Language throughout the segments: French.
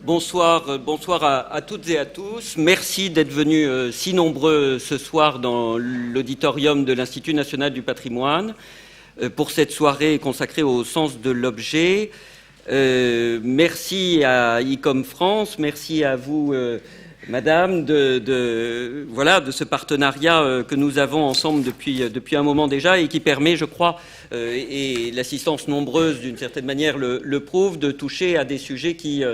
Bonsoir à toutes et à tous. Merci d'être venus si nombreux ce soir dans l'auditorium de l'Institut national du patrimoine pour cette soirée consacrée au sens de l'objet. Merci à ICOM France, merci à vous, Madame, de ce partenariat que nous avons ensemble depuis un moment déjà et qui permet, je crois, et l'assistance nombreuse d'une certaine manière le prouve, de toucher à des sujets qui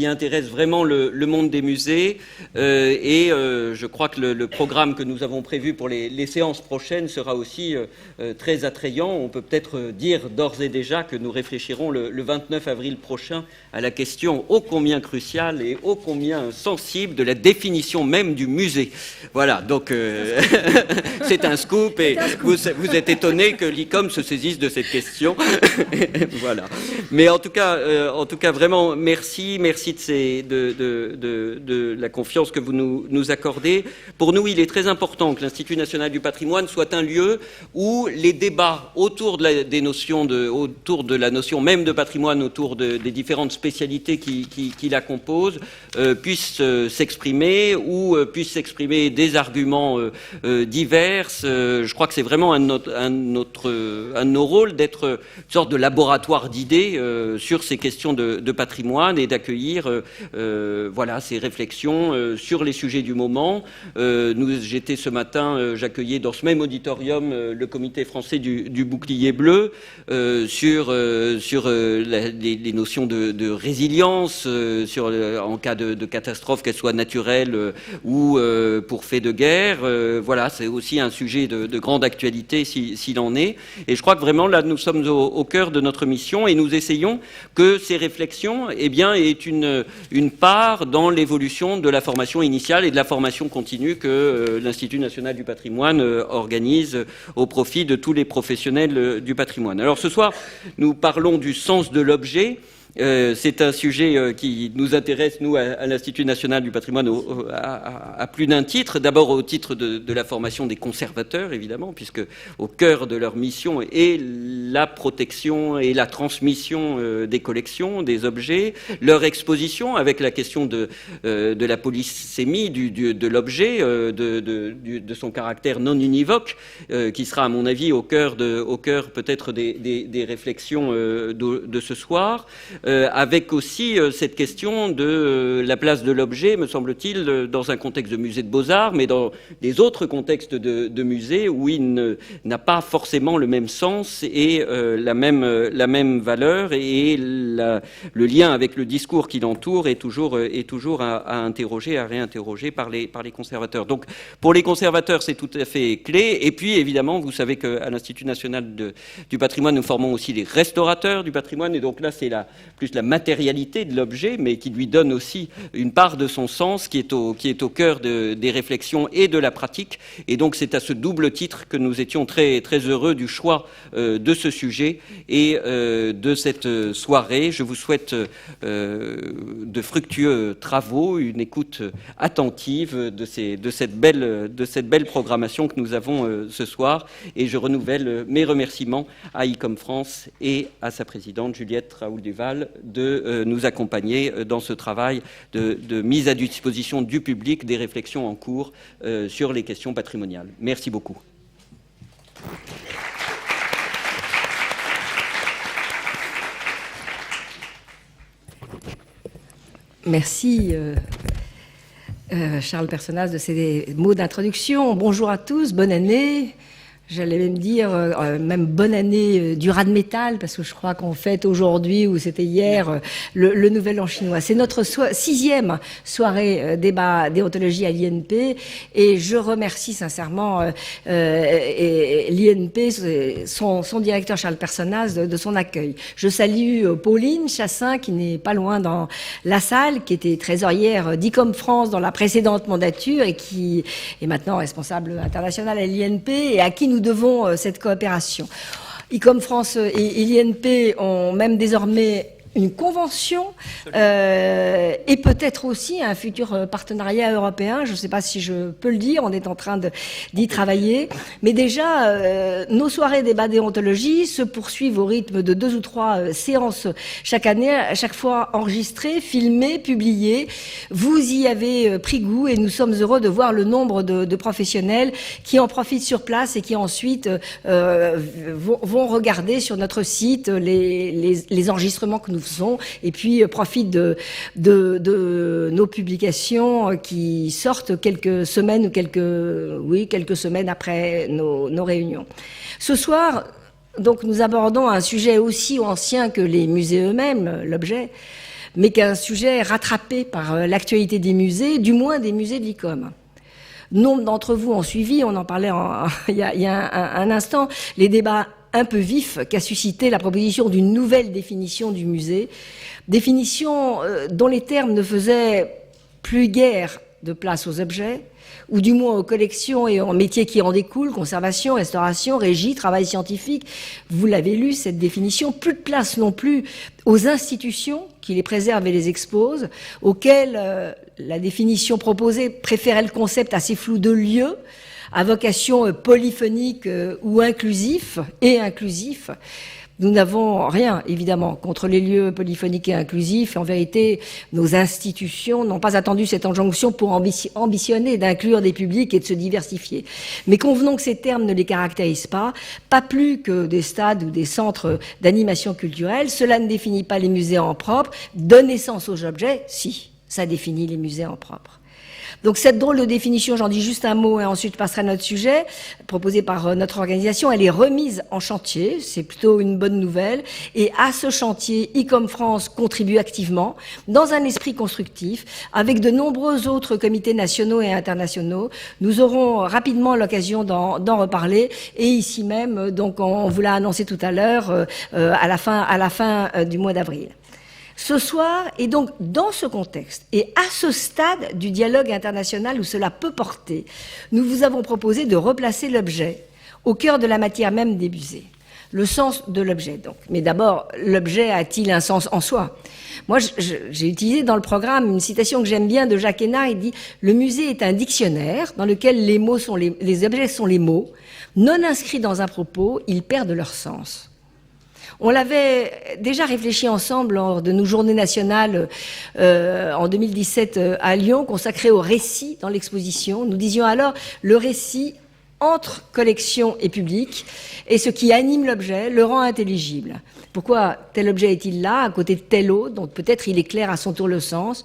intéressent vraiment le monde des musées. Je crois que le programme que nous avons prévu pour les séances prochaines sera aussi très attrayant. On peut peut-être dire d'ores et déjà que nous réfléchirons le 29 avril prochain à la question ô combien cruciale et ô combien sensible de la définition même du musée. Voilà, donc c'est un scoop et vous êtes étonné que l'ICOM se saisisse de cette question. Voilà. Mais en tout cas, vraiment, merci de la confiance que vous nous accordez. Pour nous, il est très important que l'Institut national du patrimoine soit un lieu où les débats autour de la notion même de patrimoine, autour des différentes spécialités qui la composent, puissent s'exprimer ou puissent s'exprimer des arguments divers. Je crois que c'est vraiment un de nos rôles d'être une sorte de laboratoire d'idées sur ces questions de patrimoine et d'accueillir ces réflexions sur les sujets du moment. J'étais ce matin, j'accueillais dans ce même auditorium le comité français du bouclier bleu sur les notions de résilience en cas de catastrophe, qu'elle soit naturelle ou pour fait de guerre. C'est aussi un sujet de grande actualité s'il en est. Et je crois que vraiment là nous sommes au cœur de notre mission et nous essayons que ces réflexions aient une part dans l'évolution de la formation initiale et de la formation continue que l'Institut national du patrimoine organise au profit de tous les professionnels du patrimoine. Alors ce soir, nous parlons du sens de l'objet. C'est un sujet qui nous intéresse, nous, à l'Institut national du patrimoine, à plus d'un titre. D'abord au titre de la formation des conservateurs, évidemment, puisque au cœur de leur mission est la protection et la transmission des collections, des objets, leur exposition avec la question de la polysémie de l'objet, de son caractère non univoque, qui sera, à mon avis, au cœur peut-être des réflexions de ce soir. Avec aussi cette question de la place de l'objet, me semble-t-il, dans un contexte de musée de beaux-arts, mais dans des autres contextes de musées où il n'a pas forcément le même sens et la même valeur, et le lien avec le discours qui l'entoure est toujours à interroger, à réinterroger par les conservateurs. Donc pour les conservateurs, c'est tout à fait clé. Et puis évidemment, vous savez qu'à l'Institut national du patrimoine, nous formons aussi les restaurateurs du patrimoine, et donc là c'est plus la matérialité de l'objet, mais qui lui donne aussi une part de son sens qui est au cœur des réflexions et de la pratique. Et donc c'est à ce double titre que nous étions très, très heureux du choix de ce sujet et de cette soirée. Je vous souhaite de fructueux travaux, une écoute attentive de cette belle programmation que nous avons ce soir, et je renouvelle mes remerciements à ICOM France et à sa présidente Juliette Raoul-Duval de nous accompagner dans ce travail de mise à disposition du public des réflexions en cours sur les questions patrimoniales. Merci beaucoup. Merci Charles Personnaz de ces mots d'introduction. Bonjour à tous, bonne année. J'allais même dire, même bonne année du rat de métal, parce que je crois qu'on fête aujourd'hui, ou c'était hier, le nouvel an chinois. C'est notre 6e soirée débat déontologie à l'INP, et je remercie sincèrement l'INP, son directeur Charles Personnaz, de son accueil. Je salue Pauline Chassin, qui n'est pas loin dans la salle, qui était trésorière d'ICOM France dans la précédente mandature, et qui est maintenant responsable international à l'INP, et à qui nous devons cette coopération. ICOM France et l'INP ont même désormais une convention et peut-être aussi un futur partenariat européen. Je ne sais pas si je peux le dire, on est en train d'y travailler. Mais déjà, nos soirées débat déontologie se poursuivent au rythme de 2 ou 3 séances chaque année, à chaque fois enregistrées, filmées, publiées. Vous y avez pris goût et nous sommes heureux de voir le nombre de professionnels qui en profitent sur place et qui ensuite vont regarder sur notre site les enregistrements que nous faisons et puis profitent de nos publications qui sortent quelques semaines ou quelques semaines après nos réunions. Ce soir, donc, nous abordons un sujet aussi ancien que les musées eux-mêmes, l'objet, mais qu'un sujet rattrapé par l'actualité des musées, du moins des musées de l'ICOM. Nombre d'entre vous ont suivi, on en parlait il y a un instant, les débats un peu vifs qu'a suscité la proposition d'une nouvelle définition du musée, définition dont les termes ne faisaient plus guère de place aux objets, ou du moins aux collections et aux métiers qui en découlent, conservation, restauration, régie, travail scientifique. Vous l'avez lu, cette définition. Plus de place non plus aux institutions qui les préservent et les exposent, auxquelles la définition proposée préférait le concept assez flou de lieu, à vocation polyphonique ou inclusif. Nous n'avons rien, évidemment, contre les lieux polyphoniques et inclusifs. En vérité, nos institutions n'ont pas attendu cette injonction pour ambitionner d'inclure des publics et de se diversifier. Mais convenons que ces termes ne les caractérisent pas plus que des stades ou des centres d'animation culturelle. Cela ne définit pas les musées en propre. Donne naissance aux objets, si, ça définit les musées en propre. Donc cette drôle de définition, j'en dis juste un mot et ensuite je passerai à notre sujet, proposé par notre organisation, elle est remise en chantier, c'est plutôt une bonne nouvelle, et à ce chantier, ICOM France contribue activement, dans un esprit constructif, avec de nombreux autres comités nationaux et internationaux. Nous aurons rapidement l'occasion d'en reparler, et ici même, donc on vous l'a annoncé tout à l'heure, à la fin du mois d'avril. Ce soir, et donc dans ce contexte, et à ce stade du dialogue international où cela peut porter, nous vous avons proposé de replacer l'objet au cœur de la matière même des musées. Le sens de l'objet, donc. Mais d'abord, l'objet a-t-il un sens en soi ? Moi, j'ai utilisé dans le programme une citation que j'aime bien de Jacques Hénard. Il dit « Le musée est un dictionnaire dans lequel les objets sont les mots. Non inscrits dans un propos, ils perdent leur sens. » On l'avait déjà réfléchi ensemble lors de nos journées nationales en 2017 à Lyon, consacrées au récit dans l'exposition. Nous disions alors le récit entre collection et public, et ce qui anime l'objet le rend intelligible. Pourquoi tel objet est-il là, à côté de tel autre, dont peut-être il éclaire à son tour le sens ?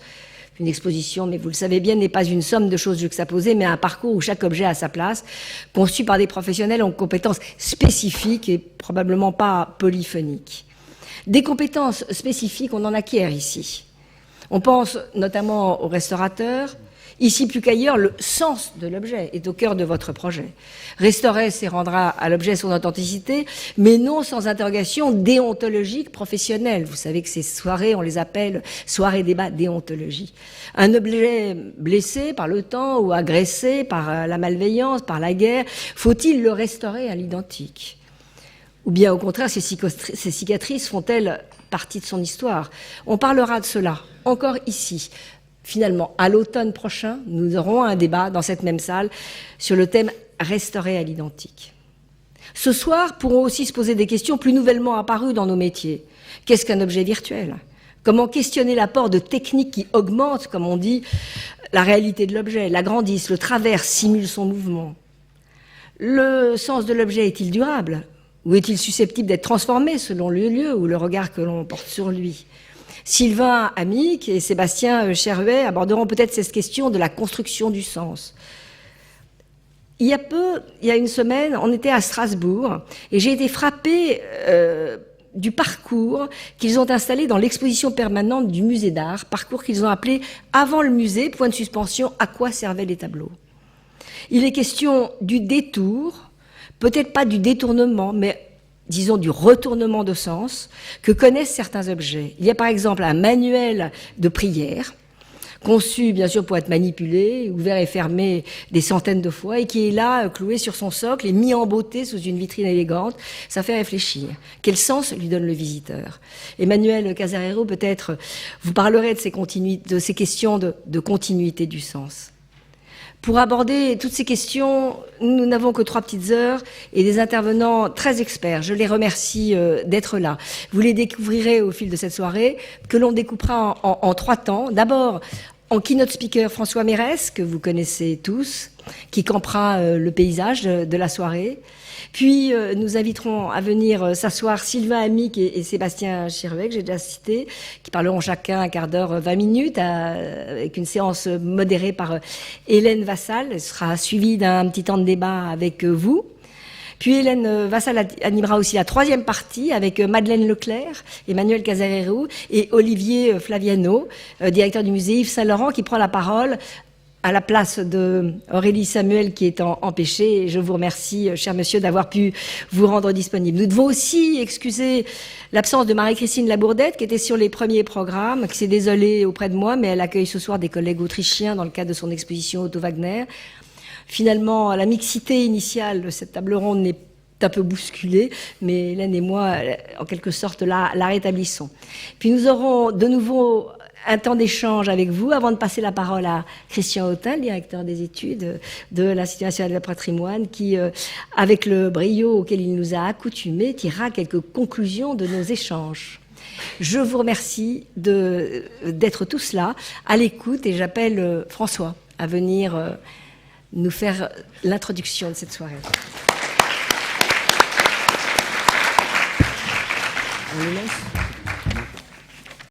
Une exposition, mais vous le savez bien, n'est pas une somme de choses juxtaposées, mais un parcours où chaque objet a sa place, conçu par des professionnels en compétences spécifiques et probablement pas polyphoniques. Des compétences spécifiques, on en acquiert ici. On pense notamment aux restaurateurs. Ici, plus qu'ailleurs, le sens de l'objet est au cœur de votre projet. Restaurer, c'est rendre à l'objet son authenticité, mais non sans interrogation déontologique professionnelle. Vous savez que ces soirées, on les appelle soirées débat déontologie. Un objet blessé par le temps ou agressé par la malveillance, par la guerre, faut-il le restaurer à l'identique ? Ou bien au contraire, ces cicatrices font-elles partie de son histoire ? On parlera de cela encore ici. Finalement, à l'automne prochain, nous aurons un débat dans cette même salle sur le thème « Restaurer à l'identique ». Ce soir, pourront aussi se poser des questions plus nouvellement apparues dans nos métiers. Qu'est-ce qu'un objet virtuel ? Comment questionner l'apport de techniques qui augmentent, comme on dit, la réalité de l'objet, l'agrandissent, le traversent, simulent son mouvement ? Le sens de l'objet est-il durable ? Ou est-il susceptible d'être transformé selon le lieu ou le regard que l'on porte sur lui ? Sylvain Amic et Sébastien Cherhuet aborderont peut-être cette question de la construction du sens. Il y a une semaine, on était à Strasbourg et j'ai été frappée du parcours qu'ils ont installé dans l'exposition permanente du musée d'art, parcours qu'ils ont appelé « Avant le musée, point de suspension, à quoi servaient les tableaux ?» Il est question du détour, peut-être pas du détournement, mais disons du retournement de sens que connaissent certains objets. Il y a par exemple un manuel de prière conçu bien sûr pour être manipulé, ouvert et fermé des centaines de fois, et qui est là, cloué sur son socle et mis en beauté sous une vitrine élégante. Ça fait réfléchir. Quel sens lui donne le visiteur? Emmanuel Casarero, peut-être vous parlerez de ces questions de continuité du sens. Pour aborder toutes ces questions, nous n'avons que 3 petites heures et des intervenants très experts. Je les remercie d'être là. Vous les découvrirez au fil de cette soirée, que l'on découpera en 3 temps. D'abord, en keynote speaker, François Mérès, que vous connaissez tous, qui campera le paysage de la soirée. Puis, nous inviterons à venir s'asseoir Sylvain Amic et Sébastien Chirvet, que j'ai déjà cité, qui parleront chacun un quart d'heure, 20 minutes, avec une séance modérée par Hélène Vassal. Elle sera suivie d'un petit temps de débat avec vous. Puis Hélène Vassal animera aussi la 3e partie avec Madeleine Leclerc, Emmanuel Casarero et Olivier Flaviano, directeur du musée Yves Saint-Laurent, qui prend la parole à la place de Aurélie Samuel qui est empêchée. Et je vous remercie, cher monsieur, d'avoir pu vous rendre disponible. Nous devons aussi excuser l'absence de Marie-Christine Labourdette, qui était sur les premiers programmes, qui s'est désolée auprès de moi, mais elle accueille ce soir des collègues autrichiens dans le cadre de son exposition Otto Wagner. Finalement, la mixité initiale de cette table ronde n'est un peu bousculée, mais Hélène et moi, en quelque sorte, la rétablissons. Puis nous aurons de nouveau un temps d'échange avec vous avant de passer la parole à Christian Autin, directeur des études de l'Institut national du patrimoine, qui, avec le brio auquel il nous a accoutumés, tirera quelques conclusions de nos échanges. Je vous remercie d'être tous là, à l'écoute, et j'appelle François à venir nous faire l'introduction de cette soirée. On le laisse ?